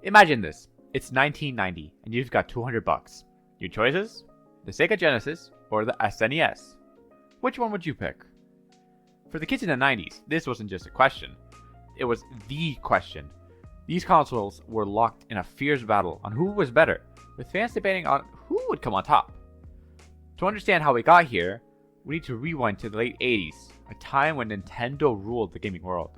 Imagine this. It's 1990 and you've got 200 bucks. Your choices? The Sega Genesis or the SNES. Which one would you pick? For the kids in the 90s, this wasn't just a question. It was the question. These consoles were locked in a fierce battle on who was better, with fans debating on who would come on top. To understand how we got here, we need to rewind to the late 80s, a time when Nintendo ruled the gaming world.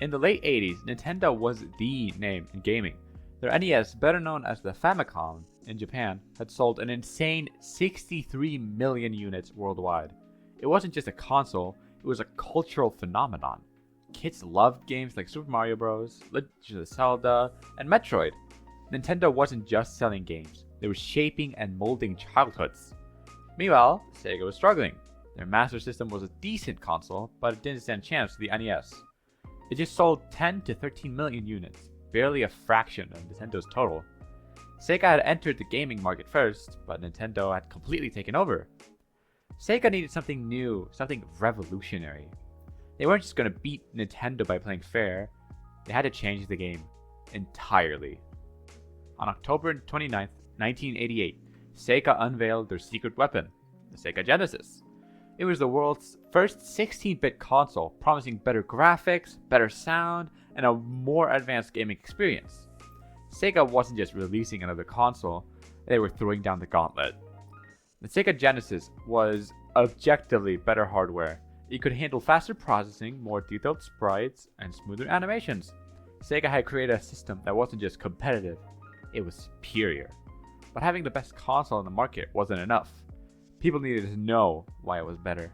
In the late 80s, Nintendo was the name in gaming. Their NES, better known as the Famicom in Japan, had sold an insane 63 million units worldwide. It wasn't just a console, it was a cultural phenomenon. Kids loved games like Super Mario Bros., Legend of Zelda, and Metroid. Nintendo wasn't just selling games, they were shaping and molding childhoods. Meanwhile, Sega was struggling. Their Master System was a decent console, but it didn't stand a chance to the NES. It just sold 10 to 13 million units, barely a fraction of Nintendo's total. Sega had entered the gaming market first, but Nintendo had completely taken over. Sega needed something new, something revolutionary. They weren't just going to beat Nintendo by playing fair, they had to change the game entirely. On October 29, 1988, Sega unveiled their secret weapon, the Sega Genesis. It was the world's first 16-bit console, promising better graphics, better sound, and a more advanced gaming experience. Sega wasn't just releasing another console, they were throwing down the gauntlet. The Sega Genesis was objectively better hardware. It could handle faster processing, more detailed sprites, and smoother animations. Sega had created a system that wasn't just competitive, it was superior. But having the best console in the market wasn't enough. People needed to know why it was better.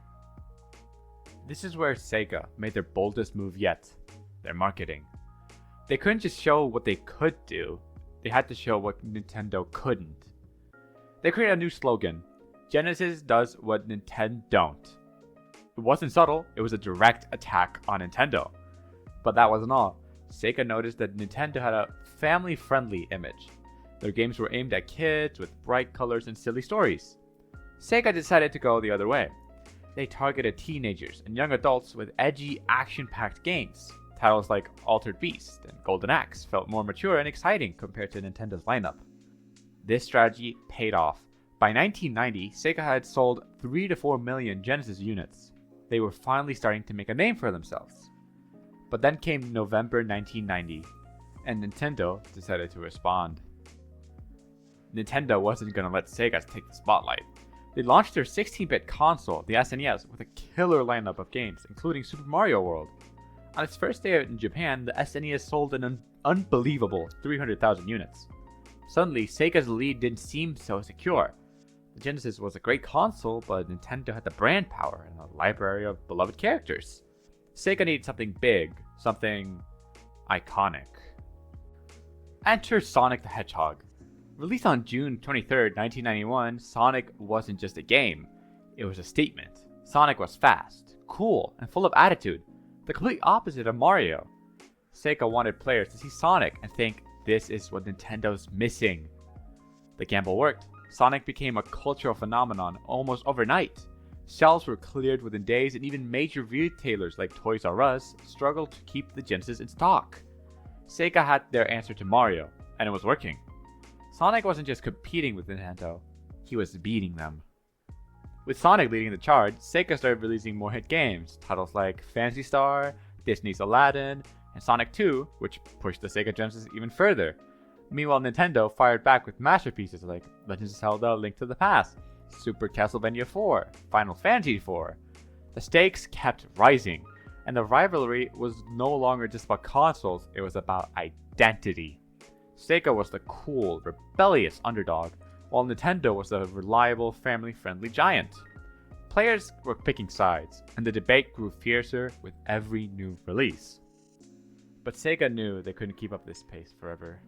This is where Sega made their boldest move yet, their marketing. They couldn't just show what they could do, they had to show what Nintendo couldn't. They created a new slogan, Genesis does what Nintendo don't. It wasn't subtle, it was a direct attack on Nintendo. But that wasn't all. Sega noticed that Nintendo had a family-friendly image. Their games were aimed at kids with bright colors and silly stories. Sega decided to go the other way. They targeted teenagers and young adults with edgy, action-packed games. Titles like Altered Beast and Golden Axe felt more mature and exciting compared to Nintendo's lineup. This strategy paid off. By 1990, Sega had sold 3 to 4 million Genesis units. They were finally starting to make a name for themselves. But then came November 1990, and Nintendo decided to respond. Nintendo wasn't going to let Sega take the spotlight. They launched their 16-bit console, the SNES, with a killer lineup of games, including Super Mario World. On its first day in Japan, the SNES sold an unbelievable 300,000 units. Suddenly, Sega's lead didn't seem so secure. The Genesis was a great console, but Nintendo had the brand power and a library of beloved characters. Sega needed something big, something iconic. Enter Sonic the Hedgehog. Released on June 23, 1991, Sonic wasn't just a game, it was a statement. Sonic was fast, cool, and full of attitude, the complete opposite of Mario. Sega wanted players to see Sonic and think, this is what Nintendo's missing. The gamble worked. Sonic became a cultural phenomenon almost overnight. Shelves were cleared within days, and even major retailers like Toys R Us struggled to keep the Genesis in stock. Sega had their answer to Mario, and it was working. Sonic wasn't just competing with Nintendo, he was beating them. With Sonic leading the charge, Sega started releasing more hit games, titles like Phantasy Star, Disney's Aladdin, and Sonic 2, which pushed the Sega Genesis even further. Meanwhile, Nintendo fired back with masterpieces like Legend of Zelda: Link to the Past, Super Castlevania 4, Final Fantasy 4. The stakes kept rising, and the rivalry was no longer just about consoles, it was about identity. Sega was the cool, rebellious underdog, while Nintendo was the reliable, family-friendly giant. Players were picking sides, and the debate grew fiercer with every new release. But Sega knew they couldn't keep up this pace forever.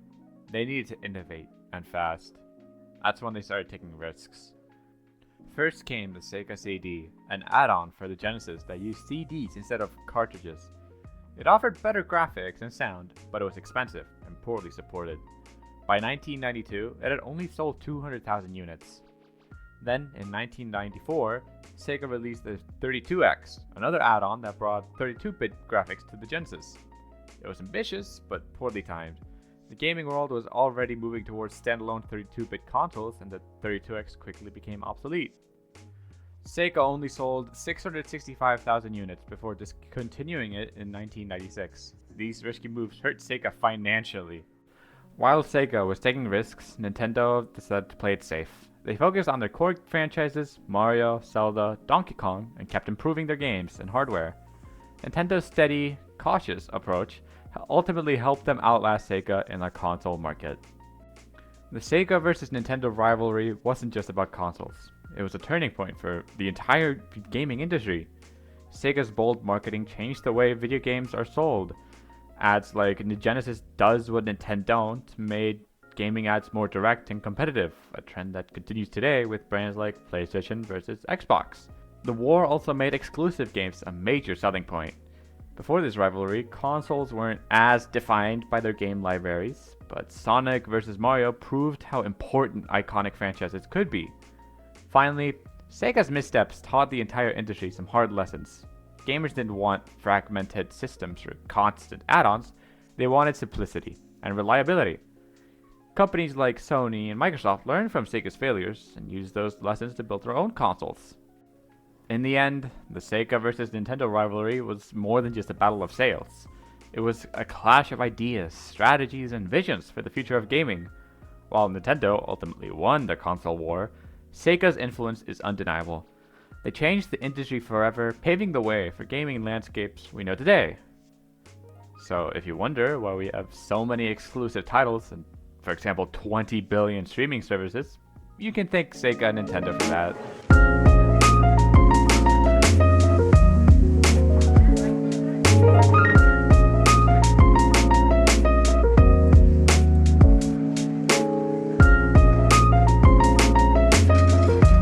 They needed to innovate, and fast. That's when they started taking risks. First came the Sega CD, an add-on for the Genesis that used CDs instead of cartridges. It offered better graphics and sound, but it was expensive and poorly supported. By 1992, it had only sold 200,000 units. Then, in 1994, Sega released the 32X, another add-on that brought 32-bit graphics to the Genesis. It was ambitious, but poorly timed. The gaming world was already moving towards standalone 32-bit consoles, and the 32X quickly became obsolete. Sega only sold 665,000 units before discontinuing it in 1996. These risky moves hurt Sega financially. While Sega was taking risks, Nintendo decided to play it safe. They focused on their core franchises, Mario, Zelda, Donkey Kong, and kept improving their games and hardware. Nintendo's steady, cautious approach ultimately helped them outlast Sega in the console market. The Sega vs. Nintendo rivalry wasn't just about consoles. It was a turning point for the entire gaming industry. Sega's bold marketing changed the way video games are sold. Ads like "The Genesis does what Nintendo don't" made gaming ads more direct and competitive, a trend that continues today with brands like PlayStation versus Xbox. The war also made exclusive games a major selling point. Before this rivalry, consoles weren't as defined by their game libraries, but Sonic vs. Mario proved how important iconic franchises could be. Finally, Sega's missteps taught the entire industry some hard lessons. Gamers didn't want fragmented systems or constant add-ons, they wanted simplicity and reliability. Companies like Sony and Microsoft learned from Sega's failures and used those lessons to build their own consoles. In the end, the Sega vs. Nintendo rivalry was more than just a battle of sales. It was a clash of ideas, strategies, and visions for the future of gaming. While Nintendo ultimately won the console war, Sega's influence is undeniable. They changed the industry forever, paving the way for gaming landscapes we know today. So if you wonder why we have so many exclusive titles and, for example, 20 billion streaming services, you can thank Sega and Nintendo for that.